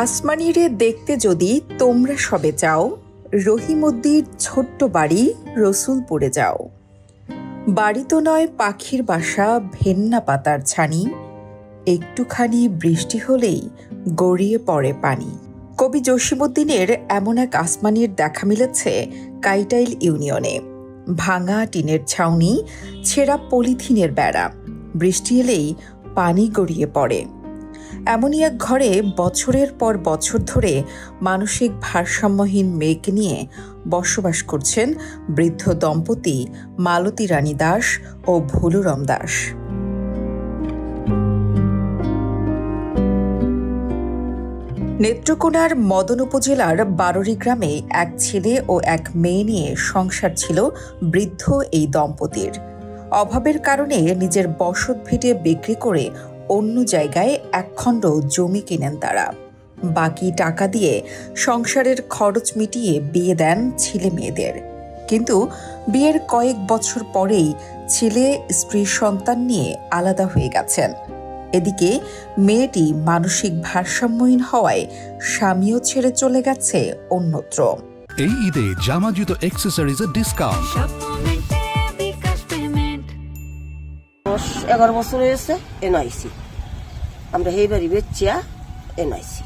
আসমানিরে দেখতে যদি তোমরা সবে চাও, রহিমউদ্দির ছোট্ট বাড়ি রসুলপুরে যাও। বাড়ি তো নয় পাখির বাসা, ভেন্না পাতার ছানি, একটুখানি বৃষ্টি হলেই গড়িয়ে পড়ে পানি। কবি জসিমউদ্দিনের এমন এক আসমানির দেখা মিলেছে কাইটাইল ইউনিয়নে। ভাঙা টিনের ছাউনি, ছেঁড়া পলিথিনের বেড়া, বৃষ্টি এলেই পানি গড়িয়ে পড়ে। এমনই এক ঘরে বছরের পর বছর ধরে মানসিক ভারসাম্যহীন মেয়েকে নিয়ে বসবাস করছেন বৃদ্ধ দম্পতি মালতী রানী দাস ও ভুলুরম দাস। নেত্রকোনার মদন উপজেলার বারোরি গ্রামে এক ছেলে ও এক মেয়ে নিয়ে সংসার ছিল বৃদ্ধ এই দম্পতির। অভাবের কারণে নিজের বসত ভিটে বিক্রি করে অন্য জায়গায় একখণ্ড জমি কিনেন তারা। বাকি টাকা দিয়ে সংসারের খরচ মিটিয়ে বিয়ে দেন ছেলে মেয়েদের। কিন্তু বিয়ের কয়েক বছর পরেই ছেলে স্ত্রীর সন্তান নিয়ে আলাদা হয়ে গেছেন। এদিকে মেয়েটি মানসিক ভারসাম্যহীন হওয়ায় স্বামীও ছেড়ে চলে গেছে অন্যত্র। এই ঈদে জামা জুতো অ্যাক্সেসরিজের ডিসকাউন্ট। 11 বছর হয়েছে এনআইসি, আমরা এই বাড়ি বেচিয়া এনআইসি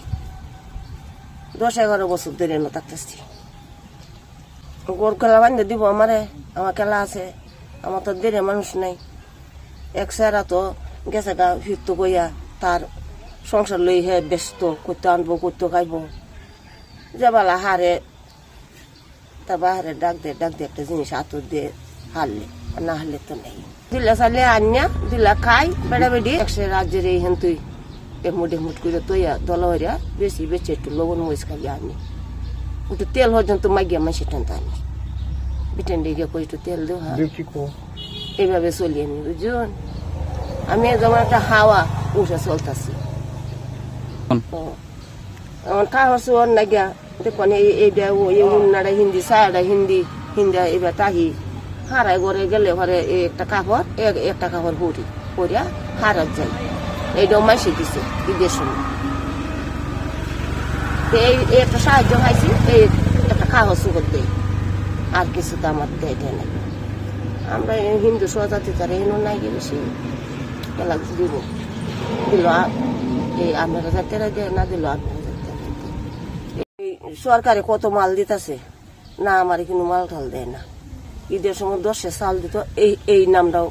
10-11 বছর ধরে এনে থাকতেছি। গোর খেলা বান্ধে দিব আমার খেলা আছে, আমার তো দেরে মানুষ নাই। এক সারা তো গেছে গা ফিরত গইয়া তার সংসার লই হে ব্যস্ত, করতে আনবো করতে খাইব যে বেলা হারে তার বাহারে ডাক দে একটা জিনিস আতর দিয়ে হারলে, না হারলে তো নেই। দিলা চালে আনিয়া দিলা খাই বেড়া বেড়ি একশো রাজ্যের এই হেন তুই এমুট করে তৈয়া দল হইয়া বেশি বেছে একটু লবণ মরিচ খালি আনি, একটু তেল পর্যন্ত মাগিয়া মাসি টানতে আনি, বিটেন দিকে কই একটু তেল দেও, এইভাবে চলিয়ে নি বুঝুন। আমি যেমন একটা হাওয়া উঠে চলতেছি, আমার খাওয়া চোর না গিয়া দেখুন এইটা উন্নাটা হিন্দি সায়াটা হিন্দি এবার তাহি হারাই ঘরে গেলে ঘরে একটা কাপড় ভরি পরিয়া হারাত যাই, এইটাও মাসে দিছে ঈদের সময়। এই একটা সাহায্য খাইছি, এই একটা খাওয়া চোখর দেয়, আর কিছু তো আমার দেয় নাই। আমরা হিন্দু স্বজাতি তারা এনো নাই গেলে সে এলাক দিব দিল, এই আপনারা যাতে দেয় না দিল সরকারে কত মাল দিতেছে না, আমার কিন্তু মাল ঠাল দেয় না। ঈদের সময় 10 চাল দিত, এই নামটাও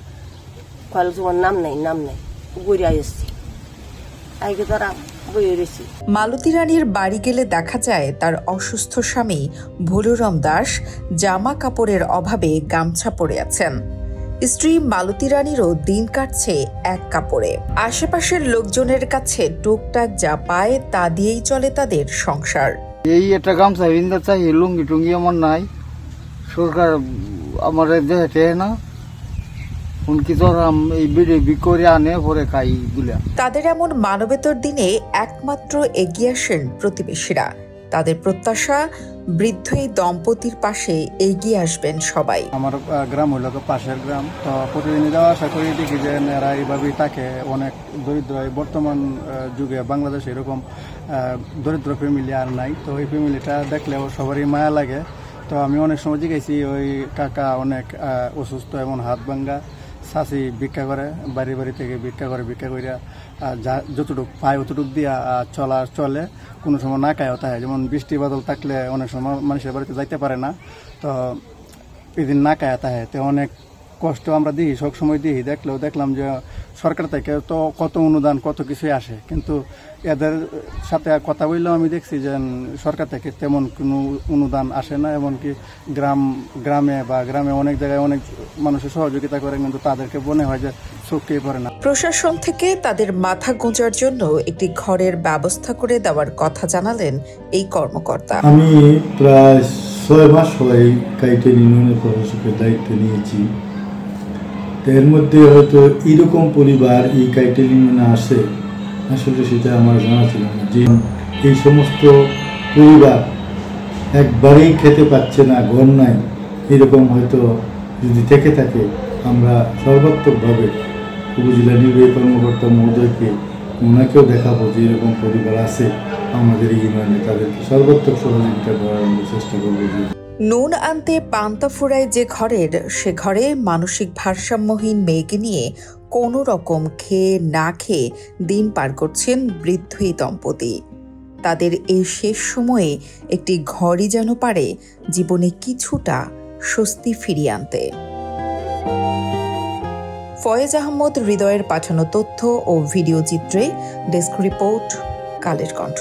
কয়েল তোমার নাম নাই গড়িয়া এসছি আগে তারা বইয়ে রয়েছি। মালতী রানীর বাড়ি গেলে দেখা যায় তার অসুস্থ স্বামী ভুলুরম দাস জামা কাপড়ের অভাবে গামছা পরে আছেন। স্ত্রী মালতী রানীরও দিন কাটছে এক কাপড়ে। আশেপাশের লোকজনের কাছে টুকটাক যা পায় তা দিয়েই চলে তাদের সংসার। এই একটা গামছা হিন্দা চাই, লুঙ্গি টুঙ্গি আমার নাই, সরকার আমার দেহে না, এই বিড়ি বিক্রি আনে পরে খাই দুলা। তাদের এমন মানবেতর দিনে একমাত্র এগিয়ে আসেন প্রতিবেশীরা। তাদের প্রত্যাশা বৃদ্ধ এই দম্পতির পাশে এগিয়ে আসবেন সবাই। আমার গ্রাম হইল পাশের গ্রাম, তো প্রতিদিন যাওয়া আসা করি দেখি যে এরা এইভাবেই থাকে। অনেক দরিদ্র বর্তমান যুগে বাংলাদেশে এরকম দরিদ্র ফ্যামিলি আর নাই, তো এই ফ্যামিলিটা দেখলেও সবারই মায়া লাগে। তো আমি অনেক সময় জিজ্ঞাসি, ওই কাকা অনেক অসুস্থ এবং হাত ভাঙ্গা, চাষি ভিক্ষা করে, বাড়ি থেকে ভিক্ষা করিয়া যতটুকু পায় অতটুকু দিয়া চলে। কোনো সময় না খায়ও তাই, যেমন বৃষ্টি বাদল থাকলে অনেক সময় মানুষের বাড়িতে যাইতে পারে না, তো এদিন না খায় তাই, তো অনেক কষ্ট আমরা দিই, সব সময় দিই। দেখলাম যে সরকার থেকে তো কত অনুদান কত কিছুই আসে, কিন্তু এদের সাথে কথা বললেও আমি দেখছি যে সরকার থেকে তেমন কোনো অনুদান আসে না। এমনকি গ্রামে অনেক জায়গায় অনেক মানুষের সহযোগিতা করে, কিন্তু তাদেরকে মনে হয় যে চোখেই পড়ে না। প্রশাসন থেকে তাদের মাথা গোঁজার জন্য একটি ঘরের ব্যবস্থা করে দেওয়ার কথা জানালেন এই কর্মকর্তা। আমি প্রায় 6 মাস হয়ে কাইটাইল ইউনিয়নের প্রশাসকের দায়িত্ব নিয়েছি। এর মধ্যে হয়তো এইরকম পরিবার এই কাইটাইল ইউনিয়নে আসে, আসলে সেটা আমার জানা ছিল না, যে এই সমস্ত পরিবার একবারেই খেতে পাচ্ছে না, ঘর নাই, এরকম হয়তো যদি থেকে থাকে, আমরা সর্বাত্মকভাবে উপজেলা নির্বাহী কর্মকর্তা মহোদয়কে ওনাকেও দেখাবো যে এরকম পরিবার আছে। আমাদের এই ইউনিয়নে তাদেরকে সর্বাত্মক সহযোগিতা করার আমরা চেষ্টা করবো। নুন আনতে পান্তা ফুরায় যে ঘরের, সে ঘরে মানসিক ভারসাম্যহীন মেয়েকে নিয়ে কোনো রকম খেয়ে না খেয়ে দিন পার করছেন বৃদ্ধ এই দম্পতি। তাদের এই শেষ সময়ে একটি ঘরই যেন পারে জীবনে কিছুটা স্বস্তি ফিরিয়ে আনতে। ফয়েজ আহমদ হৃদয়ের পাঠানো তথ্য ও ভিডিও চিত্রে ডেস্ক রিপোর্ট, কালের কণ্ঠ।